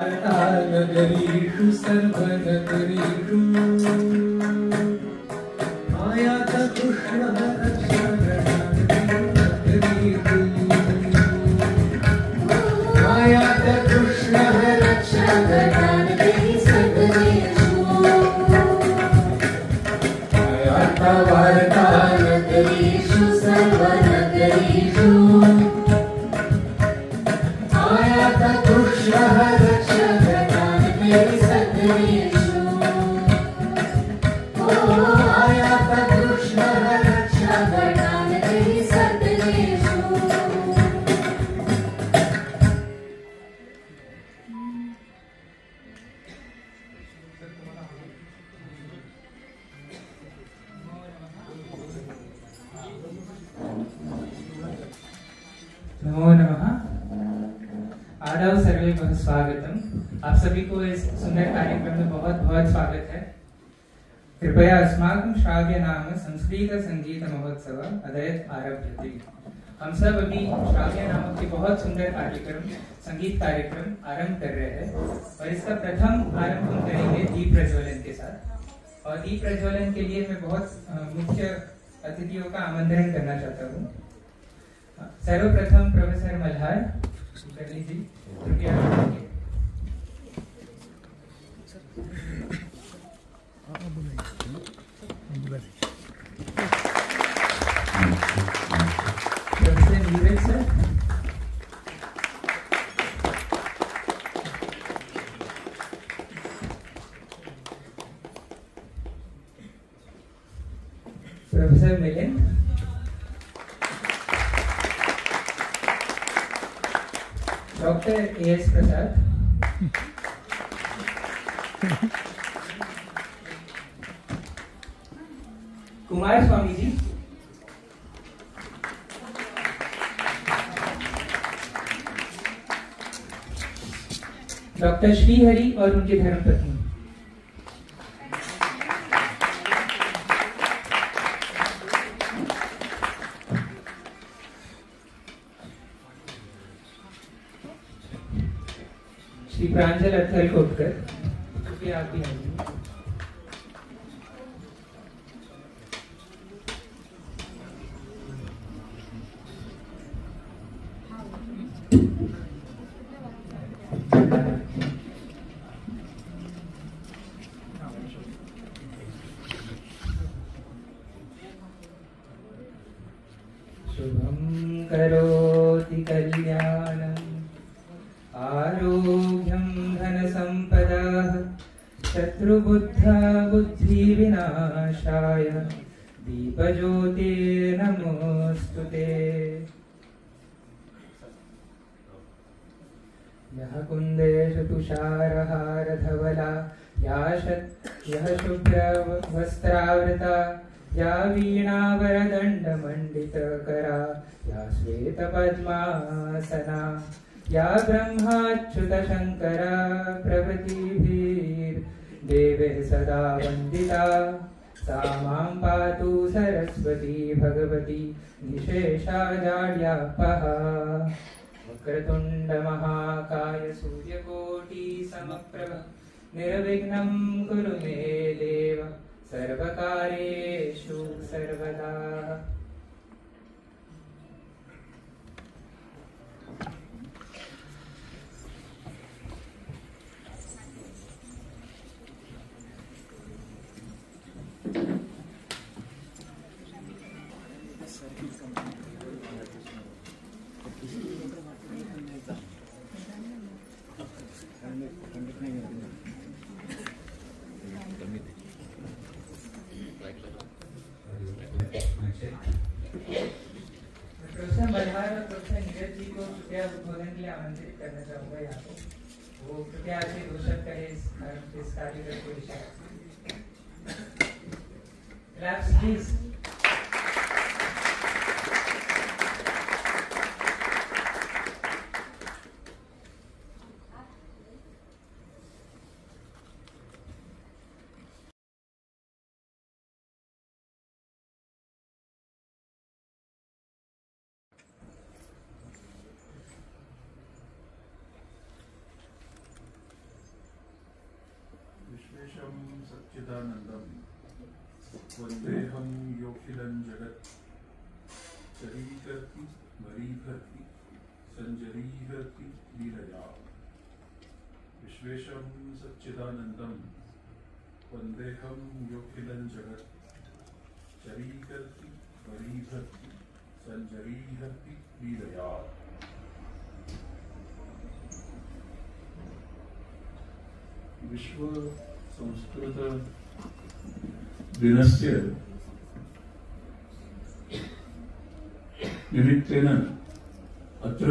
नगरीषु सर्वनगरीषु आयात कृष्णः रक्षागणनगरीषु आयात कृष्णः रक्षागणनगरीषु आयात वार्ता नगरीषु सर्वनगरीषु आयात कृष्णः नमो नमः। आदाब सर्वे को स्वागतम। आप सभी को इस सुंदर कार्यक्रम में बहुत बहुत स्वागत है। कृपया अस्माकं श्राव्य नाम संस्कृत संगीत महोत्सव अदयत आरभ्यते। हम सब अभी श्राव्य नामक के बहुत सुंदर कार्यक्रम संगीत कार्यक्रम आरंभ कर रहे हैं और इसका प्रथम आरंभ हम करेंगे दीप प्रज्वलन के साथ। और दीप प्रज्वलन के लिए मैं बहुत मुख्य अतिथियों का आमंत्रण करना चाहता हूँ। सर्वप्रथम प्रोफेसर मल्हार करनी जी कृपया professor Neeraj sir, professor Milind, doctor A S. Prasad, Kumar Swami ji, doctor Shrihari और उनकी धर्मपत्नी, श्री प्रांजल अथल कोटकर, कृपया आप भी आइए। शुभं करोति कल्याणम् आरोग्यं धनसम्पदाः शत्रुबुद्धा बुद्धिविनाशाय दीपज्योतिर्नमोऽस्तुते। यः कुन्देषु तुषारहारधवला यः शुभ्रवस्त्रावृता या वीणावरदण्डमण्डितकरा या श्वेतपद्मासना या ब्रह्माच्युतशङ्करा प्रभृतिभिर्देवैः सदा वन्दिता सा मां पातु सरस्वती भगवती निशेषाजाड्यापहा। वक्रतुण्डमहाकाय सूर्यकोटिसमप्रभ निर्विघ्नं कुरु मे देव सर्वकार्येषु सर्वदा। प्रोफेसर मल्हार और प्रोफेसर नीरज जी को कृपया उद्बोधन के लिए आमंत्रित करना चाहूंगा यहाँ को। वो कृपया आगे दो शब्द कहे इस कार्यक्रम को दिशा। Claps please. विश्वेशं सच्चिदानन्दं वन्देऽहं योऽखिलं जगत् चरीकर्ति मरीभर्ति सञ्जरीहर्ति लीलया विश्वेशं सच्चिदानन्दं वन्देऽहं योऽखिलं जगत् चरीकर्ति मरीभर्ति सञ्जरीहर्ति लीलया। विश्व संस्कृत दिनस्य निमित्तेन अत्र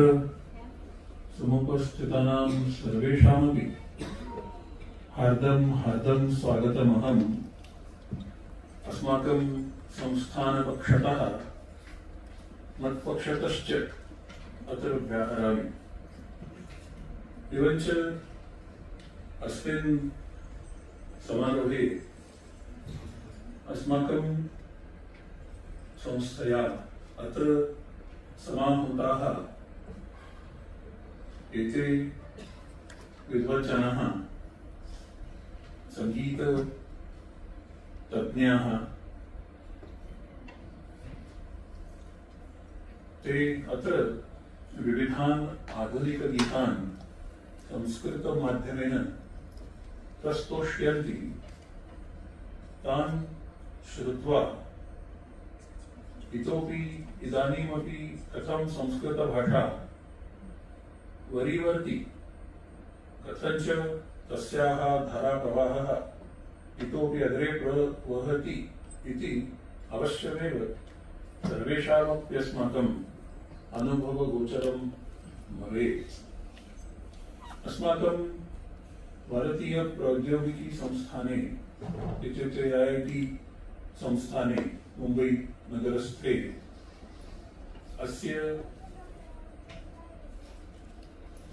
समुपस्थितानां सर्वेषामपि हार्दं स्वागतमहम् अस्माकं संस्थानपक्षतः मत्पक्षतश्च अत्र व्याहरामि। एवञ्च अस्मिन् समारोहे अस्माकं संस्थया अत्र समाहूताः एते विद्वज्जनाः संगीततज्ञाः ते अत्र विविधान् आधुनिकगीतान् संस्कृतमाध्यमेन प्रस्तोष्यन्ति। तान् श्रुत्वा इतोपि इदानीमपि कथं संस्कृतभाषा वरीवर्ति, कथञ्च तस्याः धाराप्रवाहः इतोपि अग्रे प्रवहति इति अवश्यमेव सर्वेषामप्यस्माकम् अनुभवगोचरं भवेत्। अस्माकं भारतीय प्रौद्योगिकी संस्थाने इत्युक्ते IIT संस्थाने मुम्बै नगरस्थे अस्य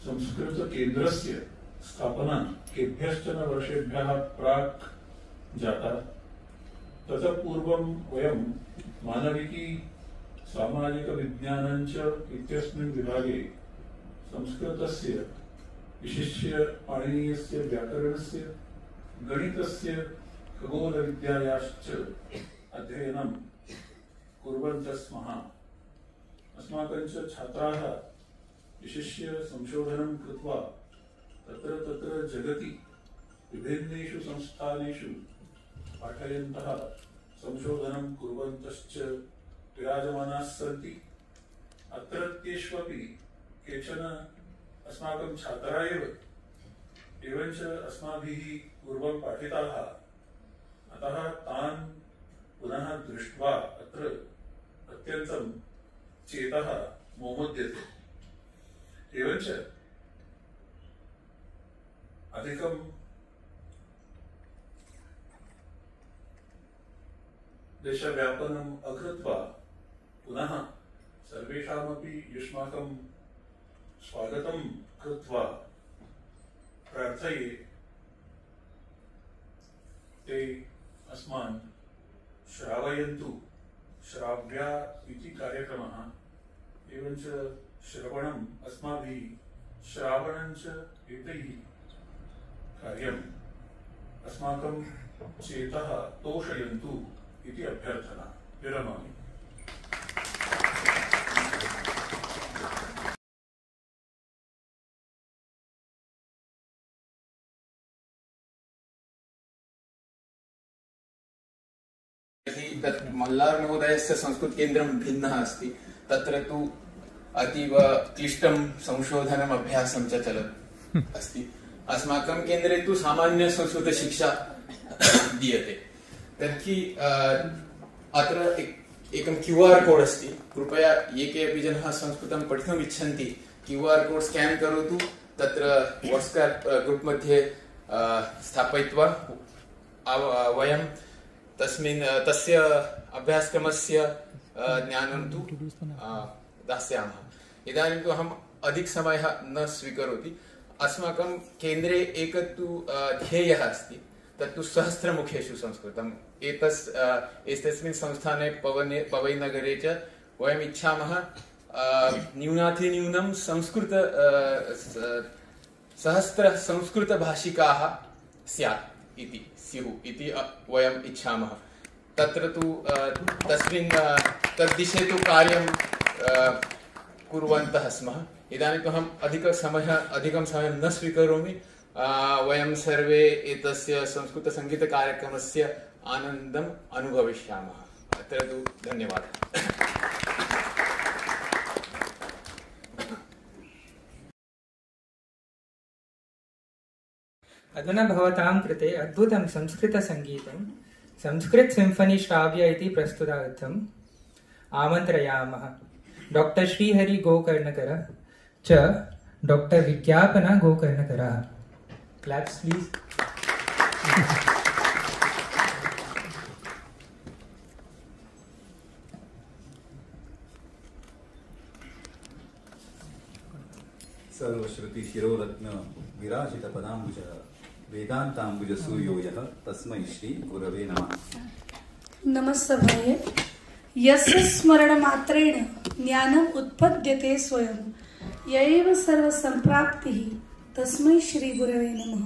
संस्कृत केन्द्रस्य स्थापना केभ्यश्चन वर्षेभ्यः प्राक् जाता। ततः पूर्वं वयं मानविकी सामाजिक विज्ञानञ्च इत्यस्मिन् विभागे संस्कृतस्य विशिष्य पाणिनीयस्य व्याकरणस्य गणितस्य खगोलविद्यायाश्च अध्ययनं कुर्वन्तः स्मः। अस्माकञ्च छात्राः विशिष्य संशोधनं कृत्वा तत्र जगति विभिन्नेषु संस्थानेषु पाठयन्तः संशोधनं कुर्वन्तश्च विराजमानाः सन्ति। अत्रत्येष्वपि केचन अस्माकं छात्राः एव एवञ्च अस्माभिः पूर्वं पाठिताः। अतः तान् पुनः दृष्ट्वा अत्र अत्यन्तं चेतः मोमुद्यते। एवञ्च अधिकं देशव्यापनम् अकृत्वा पुनः सर्वेषामपि युष्माकं स्वागतं कृत्वा प्रार्थये ते अस्मान् श्रावयन्तु। श्राव्या इति कार्यक्रमः, एवञ्च श्रवणम् अस्माभिः श्रावणञ्च एतैः कार्यम् अस्माकं चेतः तोषयन्तु इति अभ्यर्थना। विरमामि। तत् मल्लार् महोदयस्य संस्कृतकेन्द्रं भिन्नः अस्ति। तत्र तु अतीव क्लिष्टं संशोधनम् अभ्यासं च चलत् अस्ति। अस्माकं केन्द्रे तु सामान्य संस्कृतशिक्षा दीयते। तर्हि अत्र एकं QR कोड् अस्ति। कृपया ये केऽपि जनाः संस्कृतं पठितुम् इच्छन्ति QR कोड् स्कैन् करोतु। तत्र WhatsApp ग्रुप् मध्ये स्थापयित्वा वयं तस्य अभ्यासक्रमस्य ज्ञानं तु दास्यामः। इदानीं तु अहम् अधिक समयः न स्वीकरोति। अस्माकं केन्द्रे एकत्तु ध्येयः अस्ति, तत्तु सहस्रमुखेषु संस्कृतम्। एतस्मिन् संस्थाने पवैनगरे च वयम् इच्छामः न्यूनातिन्यूनं सहस्र संस्कृतभाषिकाः स्यात्। इति स्युः इति वयम् इच्छामः। तत्र तु तस्मिन् तद्दिशे तु कार्यं कुर्वन्तः स्मः। इदानीं तु अहम् अधिकं समयं न स्वीकरोमि। वयं सर्वे एतस्य संस्कृतसङ्गीतकार्यक्रमस्य आनन्दम् अनुभविष्यामः। अत्र तु धन्यवादः। अधुना भवतां कृते अद्भुतं संस्कृतसङ्गीतं संस्कृत सिम्फनी श्राव्य इति प्रस्तुतार्थम् आमन्त्रयामः। डॉक्टर श्रीहरि गोकर्णकर च डॉक्टर विज्ञापना गोकर्णकरः। Claps please. सर्वश्रुति शिरोरत्न विराजित पदाम्बुज वेदांताम्बुज सूयो यः तस्मै श्री गुरवे नमः। नमस्सभाये। यस्य स्मरणमात्रेण ज्ञानम् उत्पद्यते स्वयं यैव सर्वसम्प्राप्तिः तस्मै श्री गुरवे नमः।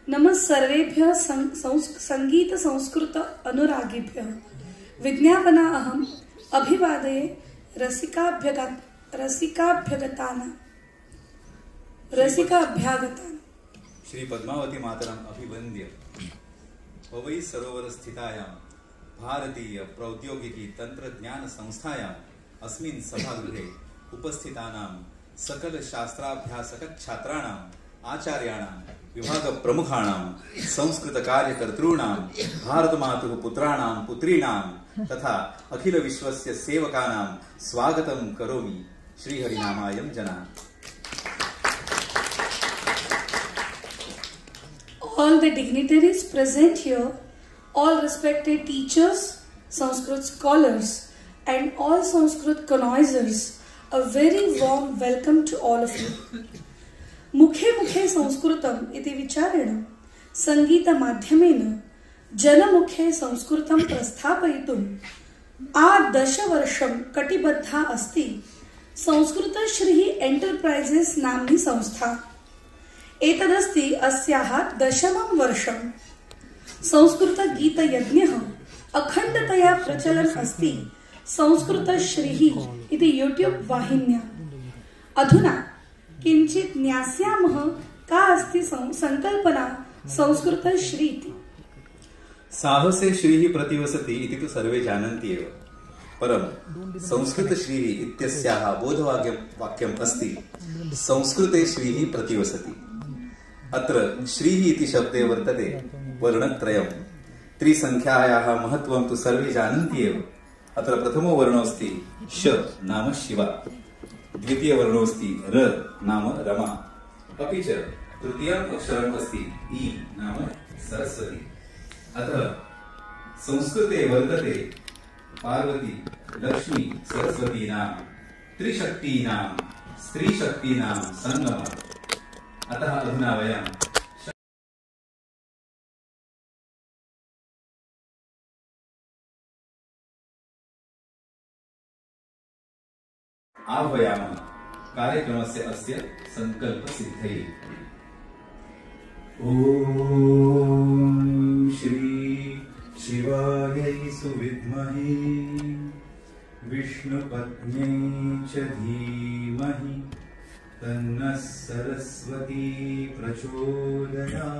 नमः सर्वेभ्यः संगीत संस्कृत अनुरागिभ्यः। विज्ञापना अहम् अभिवादये रसिकाभ्यागतान्। श्री पद्मावती मातरम् अभिवन्द्य पवई सरोवर स्थितायां भारतीय प्रौद्योगिकी तंत्रज्ञान संस्थायां अस्मिन् सभागृहे उपस्थितानां सकल शास्त्राभ्यासक छात्राणां आचार्याणां विभाग प्रमुखाणां संस्कृत कार्यकर्तॄणां भारतमातुः पुत्राणां पुत्रीणां तथा अखिल विश्वस्य सेवकानां स्वागतं करोमि। श्रीहरिनामायं जना। All the dignitaries present here, all respected teachers, Sanskrit scholars, and all Sanskrit connoisseurs, a very warm welcome to all of you. मुखे मुखे संस्कृतम इति विचारेण संगीत माध्यमेन जनमुखे संस्कृतं प्रस्थापयितुम् आदशवर्षं कटिबद्धा अस्ति संस्कृतश्री एंटरप्राइजेस नाम्नी संस्था। एतदस्ति अस्याः 10मं वर्षं। संस्कृतगीतयज्ञः अखण्डतया प्रचलन् अस्ति संस्कृतश्रीः इति यूट्यूब वाहिन्या। अधुना किञ्चित् ज्ञास्यामः का अस्ति संकल्पना संस्कृतश्री इति। साहसे श्रीः प्रतिवसति इति तु सर्वे जानन्ति एव, परं संस्कृतश्रीः इत्यस्याः बोधवाक्यम् अस्ति संस्कृते श्रीः प्रतिवसति। अत्र श्रीः इति शब्दे वर्तते वर्णत्रयम्। त्रिसंख्यायाः महत्त्वं तु सर्वे जानन्ति एव। अत्र प्रथमो वर्णोऽस्ति श नाम शिवा, द्वितीय वर्णोऽस्ति र नाम रमा, अपि च तृतीयम् अक्षरम् अस्ति ई नाम सरस्वती। अतः संस्कृते वर्तते पार्वती लक्ष्मी सरस्वतीनां त्रिशक्तीनां स्त्रीशक्तीनां संगमः। अतः अधुना वयं आह्वयामः कार्यक्रमस्य अस्य संकल्पसिद्धये। ॐ श्री शिवायै सुविद्महे विष्णुपत्न्यै च धीमहि तन्नः सरस्वती प्रचोदयात्।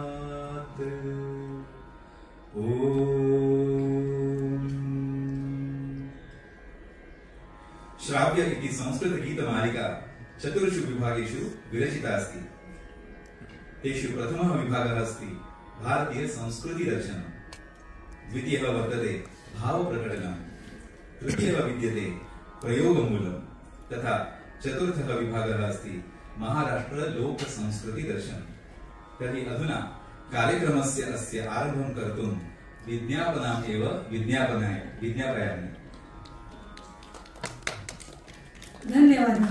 श्राव्य इति संस्कृत गीतमालिका 4 विभागेषु विरचिता अस्ति। तेषु प्रथमः विभागः अस्ति भारतीय संस्कृति दर्शनम्, द्वितीयः वर्तते भावप्रकटनम्, तृतीयः विद्यते प्रयोगमूलम् तथा चतुर्थः विभागः अस्ति महाराष्ट्र लोक संस्कृति दर्शनम्। तर्हि अधुना कार्यक्रमस्य अस्य आरम्भं कर्तुं विज्ञापनाम् एव विज्ञापयामि। धन्यवादः।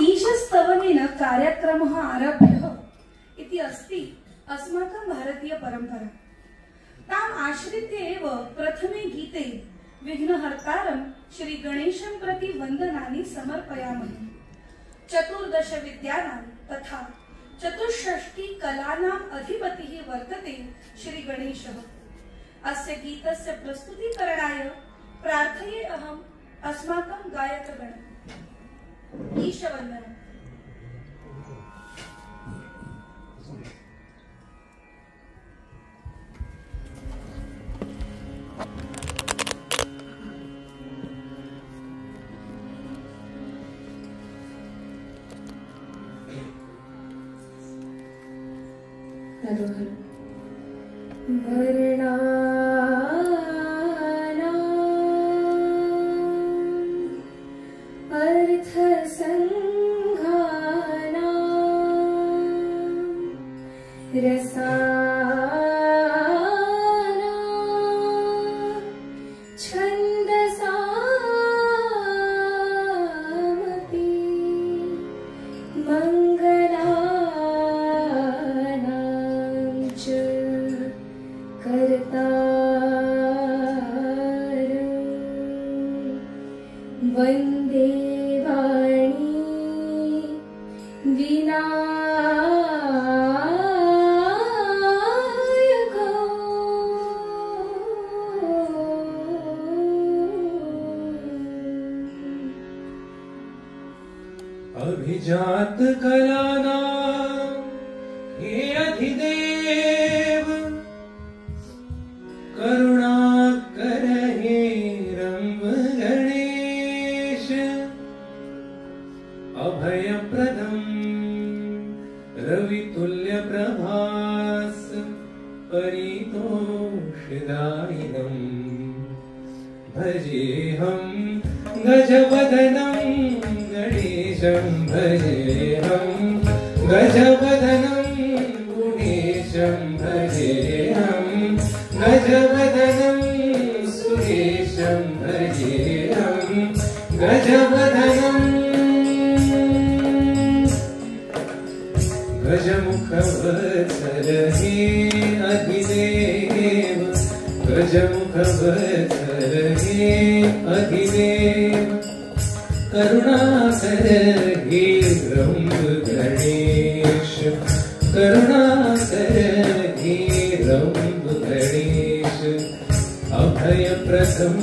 ईशस्तवनेन कार्यक्रमः आरभ्यः इति अस्ति अस्माकं भारतीय परंपरा। ताम् आश्रित्य एव प्रथमे गीते विघ्नहर्तारं श्री गणेशं प्रति वन्दनानि समर्पयामः। 14 विद्यानां तथा चतुष्षष्टि कलानाम् अधिपतिः वर्तते श्री गणेशः। अस्य गीतस्य प्रस्तुतीकरणाय प्रार्थये अहम् अस्माकं गायकगणम्। ईशवन्दनम्। अभिजात कलानां हे अधिदेव करुणाकर हे रंग गणेश अभयप्रदं रवितुल्य प्रभास परितोषदायिनं भजेऽहं गजवदनं गणेशं भजेऽहं गजवदनं गुणेशं भजेऽहं गजवदनं सुरेशं भजेऽहं गजवदनं गजमुखवत्सल हे अधिदेव गजमुखवत्सल हे अधिदेव करुणाकर हे रंग गणेश करुणाकर हे रंग गणेश अभयप्रदं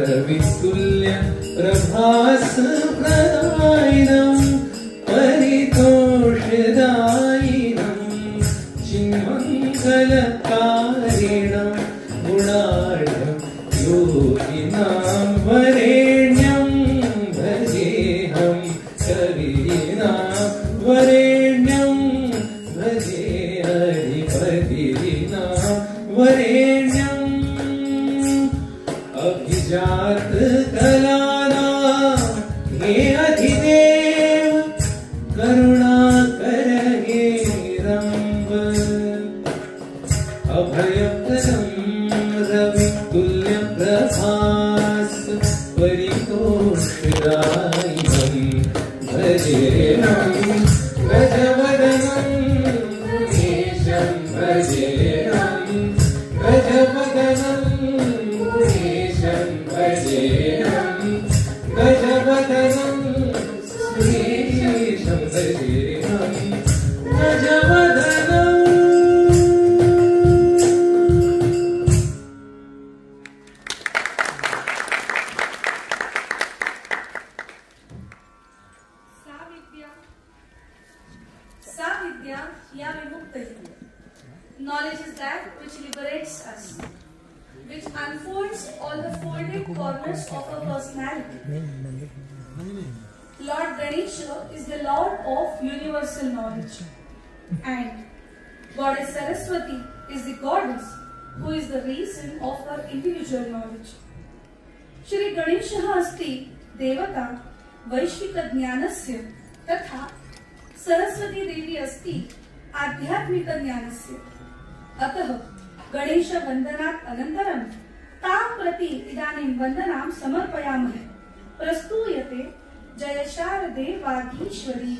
रवितुल्य प्रभास प्रदायिनं परितोषदायिनं चिन्मङ्गलकारिणं गुणाढ्यं योगिनां वरेण्यं भजेऽहं कवीनां वरेण्यं भजे हरिपतिनां वरेण्यम् अभिजात कलानां हे अधिदेव करुणाकर हे रंग अभयप्रदं रवितुल्य Prabhas परितोषदायिनं भजेऽहं गजवदनं गुणेशं भजेऽहं गजवदनं गुणेशं भजेऽहं गजवदनं सुरेशं भजेऽहं गजवदनम्। Knowledge is that which liberates us, which unfolds all the folded corners of our personality. Lord Ganesha is the Lord of universal knowledge, and Goddess Saraswati is the goddess who is the reason of our individual knowledge. Shri Ganesha asti devata vaishvika jnanasya तथा सरस्वती देवी अस्ति आध्यात्मिक ज्ञानस्य। अतः गणेश वंदनात् अनन्तरं तां प्रति इदानीं वन्दनां समर्पयामहे। प्रस्तूयते जय शारदे वागीश्वरी।